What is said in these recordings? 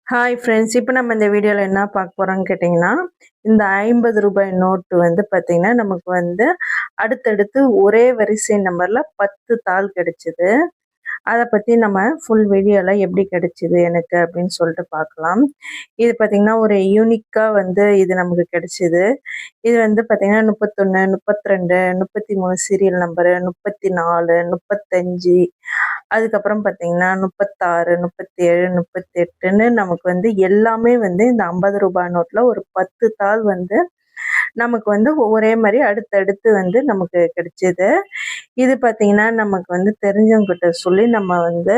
Hi friends, இப்போ நம்ம இந்த வீடியோவில் என்ன பார்க்க போகிறோம்னு கேட்டிங்கன்னா, இந்த ரூ. 50 நோட்டு வந்து பார்த்திங்கன்னா நமக்கு வந்து அடுத்தடுத்து ஒரே வரிசை நம்பரில் 10 தாள் கிடச்சிது. அதை பற்றி நம்ம ஃபுல் வீடியோவில் எப்படி கிடச்சிது எனக்கு அப்படின்னு சொல்லிட்டு பார்க்கலாம். இது பார்த்திங்கன்னா ஒரு யூனிக்காக வந்து இது நமக்கு கிடச்சிது. இது வந்து பார்த்திங்கன்னா 31, 32, 33 சீரியல் நம்பரு, 34, 35, அதுக்கப்புறம் பார்த்திங்கன்னா 36, 37, 38ன்னு நமக்கு வந்து எல்லாமே வந்து இந்த ரூ. 50 நோட்டில் ஒரு 10 தாள் வந்து நமக்கு வந்து ஒரே மாதிரி அடுத்தடுத்து வந்து நமக்கு கிடைச்சிது. இது பார்த்திங்கன்னா நமக்கு வந்து தெரிஞ்சவங்ககிட்ட சொல்லி நம்ம வந்து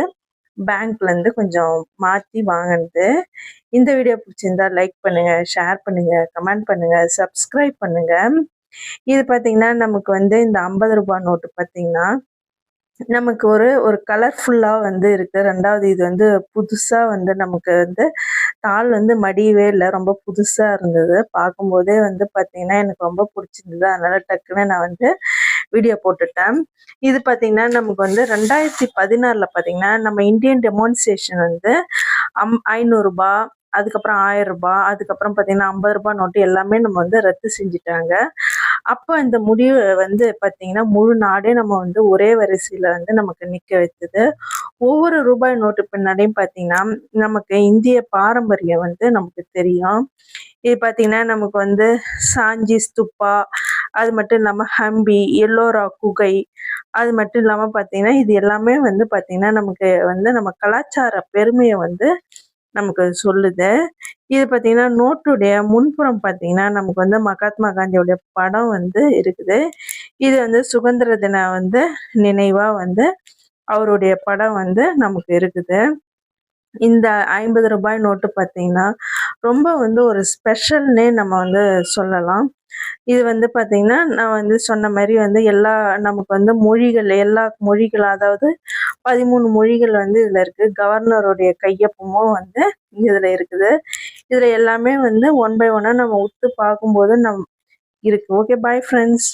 பேங்க்லேருந்து கொஞ்சம் மாற்றி வாங்கினது. இந்த வீடியோ பிடிச்சிருந்தா லைக் பண்ணுங்கள், ஷேர் பண்ணுங்கள், கமெண்ட் பண்ணுங்கள், சப்ஸ்கிரைப் பண்ணுங்கள். இது பார்த்திங்கன்னா நமக்கு வந்து இந்த ரூ. 50 நோட்டு பார்த்திங்கன்னா நமக்கு ஒரு கலர்ஃபுல்லாக வந்து இருக்குது. ரெண்டாவது இது வந்து புதுசாக வந்து நமக்கு வந்து தாள் வந்து மடியவே இல்லை, ரொம்ப புதுசாக இருந்தது. பார்க்கும்போதே வந்து பார்த்திங்கன்னா எனக்கு ரொம்ப பிடிச்சிருந்தது. அதனால் டக்குன்னு நான் வந்து வீடியோ போட்டுட்டேன். இது பார்த்திங்கன்னா நமக்கு வந்து 2016 பார்த்திங்கன்னா நம்ம இந்தியன் டெமான்ஸ்ட்ரேஷன் வந்து 500 அதுக்கப்புறம் 1000, அதுக்கப்புறம் பார்த்திங்கன்னா ரூ. 50 நோட்டு எல்லாமே நம்ம வந்து ரத்து செஞ்சுட்டாங்க. அப்போ இந்த முடிவு வந்து பார்த்திங்கன்னா முழு நாடே நம்ம வந்து ஒரே வரிசையில் வந்து நமக்கு நிற்க வைத்தது. ஒவ்வொரு ரூபாய் நோட்டு பின்னாடியும் பார்த்திங்கன்னா நமக்கு இந்திய பாரம்பரியம் வந்து நமக்கு தெரியும். இது பார்த்திங்கன்னா நமக்கு வந்து சாஞ்சி ஸ்தூப்பா, அது மட்டும் இல்லாமல் ஹம்பி, எல்லோரா குகை, அது மட்டும் இல்லாமல் பார்த்திங்கன்னா இது எல்லாமே வந்து பார்த்திங்கன்னா நமக்கு வந்து நம்ம கலாச்சார பெருமையை வந்து நமக்கு சொல்லுது. இது பார்த்திங்கன்னா நோட்டுடைய முன்புறம் பார்த்திங்கன்னா நமக்கு வந்து மகாத்மா காந்தியோடைய படம் வந்து இருக்குது. இது வந்து சுதந்திர தின வந்து நினைவாக வந்து அவருடைய படம் வந்து நமக்கு இருக்குது. இந்த ரூ. 50 நோட்டு பார்த்திங்கன்னா ரொம்ப வந்து ஒரு ஸ்பெஷல்னே நம்ம வந்து சொல்லலாம். இது வந்து பார்த்திங்கன்னா நான் வந்து சொன்ன மாதிரி வந்து நமக்கு வந்து எல்லா மொழிகள், அதாவது 13 மொழிகள் வந்து இதில் இருக்குது. கவர்னருடைய கையொப்பமும் வந்து இதில் இருக்குது. இதில் எல்லாமே வந்து ஒன் பை ஒன்னாக நம்ம உத்து பார்க்கும்போது இருக்குது. Okay, bye friends.